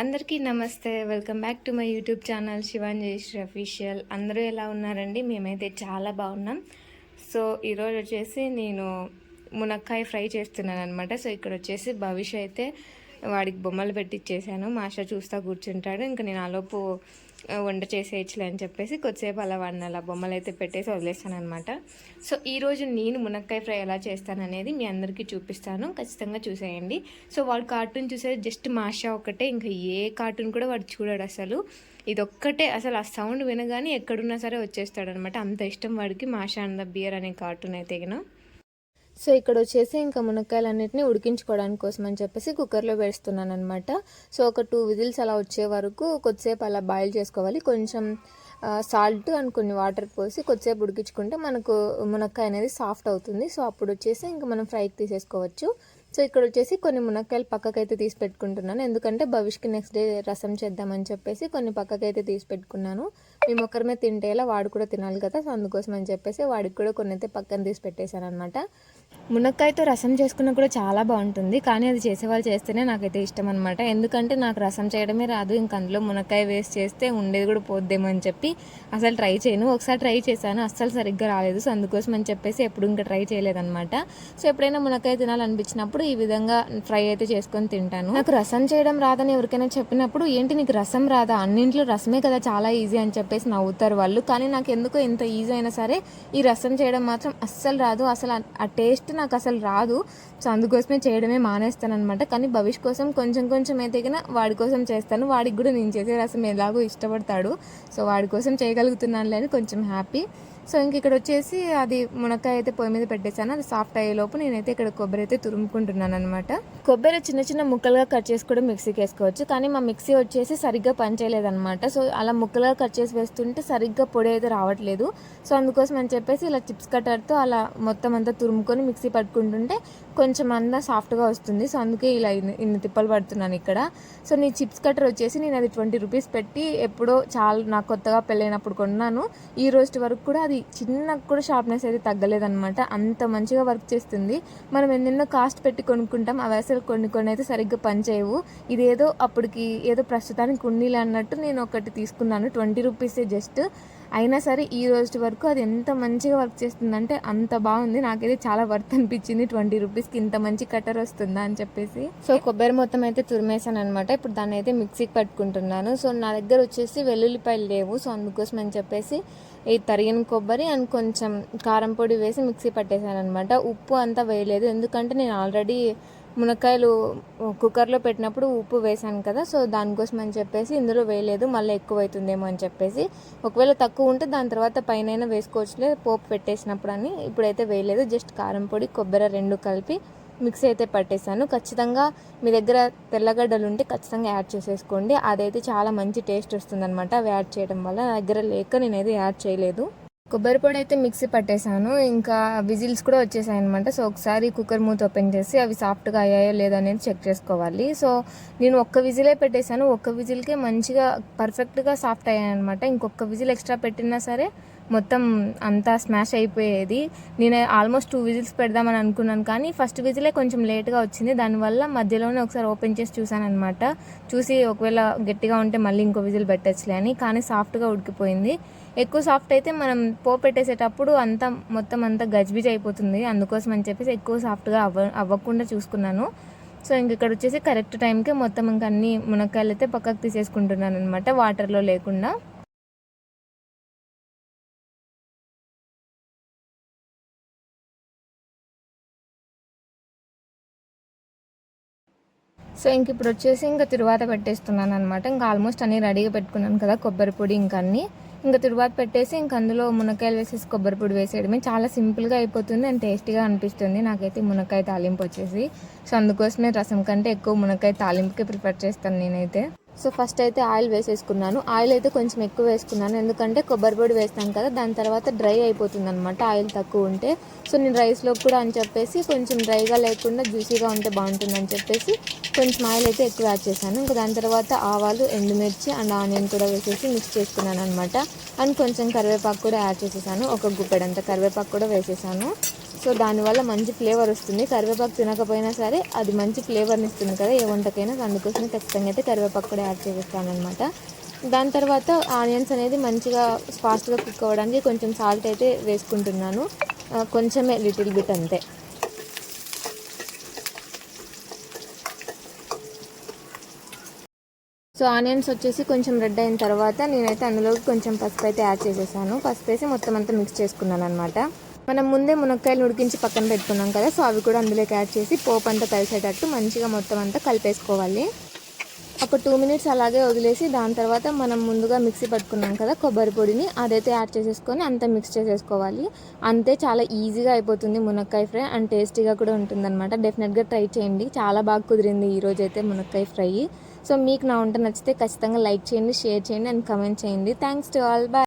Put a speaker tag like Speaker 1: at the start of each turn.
Speaker 1: అందరికీ నమస్తే. Welcome back to my YouTube channel Shivan Jayashree official. అందరూ ఎలా ఉన్నారండి? మేమైతే చాలా బాగున్నాం. సో ఈరోజు వచ్చేసి నేను మునక్కాయ ఫ్రై చేస్తున్నాను అనమాట. సో ఇక్కడ వచ్చేసి భవిష్య అయితే వాడికి బొమ్మలు పెట్టిచ్చేసాను. మాష చూస్తూ కూర్చుంటాడు. ఇంకా నేను ఆలోపు వంట చేసేయచ్చులే అని చెప్పేసి కొద్దిసేపు అలా వాడిని అలా బొమ్మలు అయితే పెట్టేసి వదిలేస్తాను అనమాట. సో ఈరోజు నేను మునక్కాయ ఫ్రై ఎలా చేస్తాననేది మీ అందరికీ చూపిస్తాను. ఖచ్చితంగా చూసేయండి. సో వాడు కార్టూన్ చూసేది జస్ట్ మాషా ఒకటే, ఇంకా ఏ కార్టూన్ కూడా వాడు చూడాడు అసలు. ఇదొక్కటే అసలు ఆ సౌండ్ వినగానే ఎక్కడున్నా సరే వచ్చేస్తాడనమాట. అంత ఇష్టం వాడికి మాషా అండ్ ద బియర్ అనే కార్టూన్ అయితే గిన. సో ఇక్కడ వచ్చేసి ఇంకా మునక్కాయలన్నింటినీ ఉడికించుకోవడానికి కోసం అని చెప్పేసి కుక్కర్లో వేస్తున్నాను అనమాట. సో ఒక 2 విజిల్స్ అలా వచ్చే వరకు కొద్దిసేపు అలా బాయిల్ చేసుకోవాలి. కొంచెం సాల్ట్ అండ్ కొన్ని వాటర్ పోసి కొద్దిసేపు ఉడికించుకుంటే మనకు మునక్కాయ అనేది సాఫ్ట్ అవుతుంది. సో అప్పుడు వచ్చేసి ఇంకా మనం ఫ్రైకి తీసేసుకోవచ్చు. సో ఇక్కడ వచ్చేసి కొన్ని మునక్కాయలు పక్కకైతే తీసి పెట్టుకుంటున్నాను, ఎందుకంటే భవిష్కి నెక్స్ట్ డే రసం చేద్దామని చెప్పేసి కొన్ని పక్కకైతే తీసి పెట్టుకున్నాను. మేము ఒక్కరిమే తింటేలా వాడు కూడా తినాలి కదా, సో అందుకోసం అని చెప్పేసి వాడికి కూడా కొన్ని అయితే పక్కన తీసి పెట్టేశాను అనమాట. మునక్కాయతో రసం చేసుకున్నా కూడా చాలా బాగుంటుంది, కానీ అది చేసేవాళ్ళు చేస్తేనే నాకైతే ఇష్టం అనమాట. ఎందుకంటే నాకు రసం చేయడమే రాదు, ఇంక అందులో మునక్కాయ వేస్ట్ చేస్తే ఉండేది కూడా పోద్దేమో అని చెప్పి అసలు ట్రై చేయను. ఒకసారి ట్రై చేశాను, అస్సలు సరిగ్గా రాలేదు. సో అందుకోసం అని చెప్పేసి ఎప్పుడు ఇంకా ట్రై చేయలేదన్నమాట. సో ఎప్పుడైనా మునక్కాయ తినాలనిపించినప్పుడు ఈ విధంగా ఫ్రై అయితే చేసుకొని తింటాను. నాకు రసం చేయడం రాదని ఎవరికైనా చెప్పినప్పుడు, ఏంటి నీకు రసం రాదా, అన్నింట్లో రసమే కదా చాలా ఈజీ అని చెప్పేసి నవ్వుతారు వాళ్ళు. కానీ నాకు ఎందుకో ఇంత ఈజీ అయినా సరే ఈ రసం చేయడం మాత్రం అస్సలు రాదు. అసలు ఆ టేస్ట్ నాకు అసలు రాదు. సో అందుకోసమే చేయడమే మానేస్తాను అనమాట. కానీ భవిష్ కోసం కొంచెం కొంచెం అయితే వాడి కోసం చేస్తాను. వాడికి కూడా నేను చేసే రసం ఎలాగో ఇష్టపడతాడు. సో వాడి కోసం చేయగలుగుతున్నానులే అని కొంచెం హ్యాపీ. సో ఇంక ఇక్కడ వచ్చేసి అది మునక్కాయ అయితే పొయ్యి మీద పెట్టేశాను. అది సాఫ్ట్ అయ్యేలోపు నేనైతే ఇక్కడ కొబ్బరి అయితే తురుముకుంటున్నాను అనమాట. కొబ్బరి చిన్న చిన్న ముక్కలుగా కట్ చేసి కూడా మిక్సీకి వేసుకోవచ్చు, కానీ మా మిక్సీ వచ్చేసి సరిగ్గా పనిచేయలేదన్నమాట. సో అలా ముక్కలుగా కట్ చేసి వేస్తుంటే సరిగ్గా పొడి అయితే రావట్లేదు. సో అందుకోసం అని చెప్పేసి ఇలా చిప్స్ కట్టర్తో అలా మొత్తం అంతా తురుముకొని మిక్సీ పట్టుకుంటుంటే కొంచెం అంతా సాఫ్ట్గా వస్తుంది. సో అందుకే ఇలా ఇన్ని తిప్పలు పడుతున్నాను ఇక్కడ. సో నీ చిప్స్ కట్టర్ వచ్చేసి నేను అది 20 రూపీస్ పెట్టి ఎప్పుడో చాలా నాకు కొత్తగా పెళ్ళైనప్పుడు కొన్నాను. ఈ రోజు వరకు కూడా అది చిన్న కూడా షార్ప్నెస్ అయితే తగ్గలేదన్నమాట. అంత మంచిగా వర్క్ చేస్తుంది. మనం ఎన్నెన్నో కాస్ట్ పెట్టి కొనుక్కుంటాం, అవి అసలు కొన్ని అయితే సరిగ్గా పనిచేయవు. ఇదేదో అప్పటికి ఏదో ప్రస్తుతానికి ఉన్నీలే అన్నట్టు నేను ఒకటి తీసుకున్నాను. 20 రూపీసే జస్ట్. అయినా సరే ఈ రోజు వరకు అది ఎంత మంచిగా వర్క్ చేస్తుందంటే అంత బాగుంది. నాకైతే చాలా వర్త్ అనిపించింది 20 రూపీస్కి ఇంత మంచి కట్టర్ వస్తుందా అని చెప్పేసి. సో కొబ్బరి మొత్తం అయితే తురిమేసాను అనమాట. ఇప్పుడు దాన్ని అయితే మిక్సీకి పట్టుకుంటున్నాను. సో నా దగ్గర వచ్చేసి వెల్లుల్లిపాయలు లేవు, సో అందుకోసం అని చెప్పేసి ఈ తరిగిన కొబ్బరి అండ్ కొంచెం కారం పొడి వేసి మిక్సీ పట్టేశాను అనమాట. ఉప్పు అంతా వేయలేదు, ఎందుకంటే నేను ఆల్రెడీ మునక్కాయలు కుక్కర్లో పెట్టినప్పుడు ఉప్పు వేసాను కదా. సో దానికోసం అని చెప్పేసి ఇందులో వేయలేదు, మళ్ళీ ఎక్కువ అవుతుందేమో అని చెప్పేసి. ఒకవేళ తక్కువ ఉంటే దాని తర్వాత పైన వేసుకోవచ్చులే పోపు పెట్టేసినప్పుడు అని. ఇప్పుడైతే వేయలేదు, జస్ట్ కారం పొడి కొబ్బరి 2 కలిపి మిక్సీ అయితే పట్టేశాను. ఖచ్చితంగా మీ దగ్గర తెల్లగడ్డలు ఉంటే ఖచ్చితంగా యాడ్ చేసేసుకోండి, అదైతే చాలా మంచి టేస్ట్ వస్తుందన్నమాట అవి యాడ్ చేయడం వల్ల. నా దగ్గర లేక నేనైతే యాడ్ చేయలేదు. కొబ్బరి పొడి అయితే మిక్సీ పట్టేశాను, ఇంకా విజిల్స్ కూడా వచ్చేసాయి అనమాట. సో ఒకసారి కుక్కర్ మూత ఓపెన్ చేసి అవి సాఫ్ట్గా అయ్యాయో లేదో అనేది చెక్ చేసుకోవాలి. సో నేను ఒక్క విజిలే పెట్టేశాను, ఒక్క విజిల్కే మంచిగా పర్ఫెక్ట్గా సాఫ్ట్ అయ్యాయి అనమాట. ఇంకొక విజిల్ ఎక్స్ట్రా పెట్టినా సరే మొత్తం అంతా స్మాష్ అయిపోయేది. నేను ఆల్మోస్ట్ 2 విజిల్స్ పెడదామని అనుకున్నాను, కానీ ఫస్ట్ విజిలే కొంచెం లేట్గా వచ్చింది. దానివల్ల మధ్యలోనే ఒకసారి ఓపెన్ చేసి చూసాను అనమాట. చూసి ఒకవేళ గట్టిగా ఉంటే మళ్ళీ ఇంకో విజిల్ పెట్టచ్చులే అని. కానీ సాఫ్ట్గా ఉడికిపోయింది. ఎక్కువ సాఫ్ట్ అయితే మనం పెట్టేసేటప్పుడు అంతా మొత్తం అంతా గజిబిజి అయిపోతుంది. అందుకోసం అని చెప్పేసి ఎక్కువ సాఫ్ట్గా అవ్వకుండా చూసుకున్నాను. సో ఇంక ఇక్కడ వచ్చేసి కరెక్ట్ టైంకి మొత్తం ఇంకా అన్ని మునక్కాయలు అయితే పక్కకు తీసేసుకుంటున్నాను అనమాట, వాటర్లో లేకుండా. సో ఇంక ఇప్పుడు వచ్చేసి ఇంకా తిరువాత పెట్టేస్తున్నాను అనమాట. ఇంకా ఆల్మోస్ట్ అన్నీ రెడీగా పెట్టుకున్నాను కదా, కొబ్బరి పొడి ఇంకా అన్నీ. ఇంకా తిరువాత పెట్టేసి ఇంకా అందులో మునక్కాయలు వేసేసి కొబ్బరి పొడి వేసేయడమే. చాలా సింపుల్గా అయిపోతుంది అండ్ టేస్టీగా అనిపిస్తుంది నాకైతే మునక్కాయ తాలింపు వచ్చేసి. సో అందుకోసమే రసం కంటే ఎక్కువ మునక్కాయ తాలింపుకి ప్రిఫర్ చేస్తాను నేనైతే. సో ఫస్ట్ అయితే ఆయిల్ వేసేసుకున్నాను. ఆయిల్ అయితే కొంచెం ఎక్కువ వేసుకున్నాను, ఎందుకంటే కొబ్బరి పొడి వేస్తాను కదా, దాని తర్వాత డ్రై అయిపోతుంది అనమాట ఆయిల్ తక్కువ ఉంటే. సో నేను రైస్లో కూడా అని చెప్పేసి కొంచెం డ్రైగా లేకుండా జ్యూసీగా ఉంటే బాగుంటుందని చెప్పేసి కొంచెం ఆయిల్ అయితే ఎక్కువ యాడ్ చేశాను. ఇంకా దాని తర్వాత ఆవాలు, ఎండుమిర్చి అండ్ ఆనియన్ కూడా వేసేసి మిక్స్ చేసుకున్నాను అనమాట. అండ్ కొంచెం కరివేపాకు కూడా యాడ్ చేసేసాను, ఒక గుప్పెడంత కరివేపాకు కూడా వేసేసాను. సో దానివల్ల మంచి ఫ్లేవర్ వస్తుంది. కరివేపాకు తినకపోయినా సరే అది మంచి ఫ్లేవర్ని ఇస్తుంది కదా ఏ వంటకైనా. అందుకోసమే ఖచ్చితంగా అయితే కరివేపాకు కూడా యాడ్ చేసేస్తాను అనమాట. దాని తర్వాత ఆనియన్స్ అనేది మంచిగా ఫాస్ట్గా కుక్ అవ్వడానికి కొంచెం సాల్ట్ అయితే వేసుకుంటున్నాను, కొంచెమే, లిటిల్ బిట్ అంతే. సో ఆనియన్స్ వచ్చేసి కొంచెం రెడ్ అయిన తర్వాత నేనైతే అందులోకి కొంచెం పసుపు అయితే యాడ్ చేసేసాను. పసుపు వేసి మొత్తం అంతా మిక్స్ చేసుకున్నాను అనమాట. మనం ముందే మునక్కాయలు ఉడికించి పక్కన పెట్టుకున్నాం కదా, సో అవి కూడా అందులోకి యాడ్ చేసి పోపు అంతా కలిసేటట్టు మంచిగా మొత్తం అంతా కలిపేసుకోవాలి. ఒక 2 మినిట్స్ అలాగే వదిలేసి దాని తర్వాత మనం ముందుగా మిక్సీ పట్టుకున్నాం కదా కొబ్బరి పొడిని, అదైతే యాడ్ చేసేసుకొని అంతా మిక్స్ చేసేసుకోవాలి. అంతే, చాలా ఈజీగా అయిపోతుంది మునక్కాయ ఫ్రై అండ్ టేస్టీగా కూడా ఉంటుందన్నమాట. డెఫినెట్గా ట్రై చేయండి, చాలా బాగా కుదిరింది ఈరోజు అయితే మునక్కాయ ఫ్రై. సో మీకు నా వంట నచ్చితే ఖచ్చితంగా లైక్ చేయండి, షేర్ చేయండి అండ్ కమెంట్ చేయండి. Thanks to all, bye.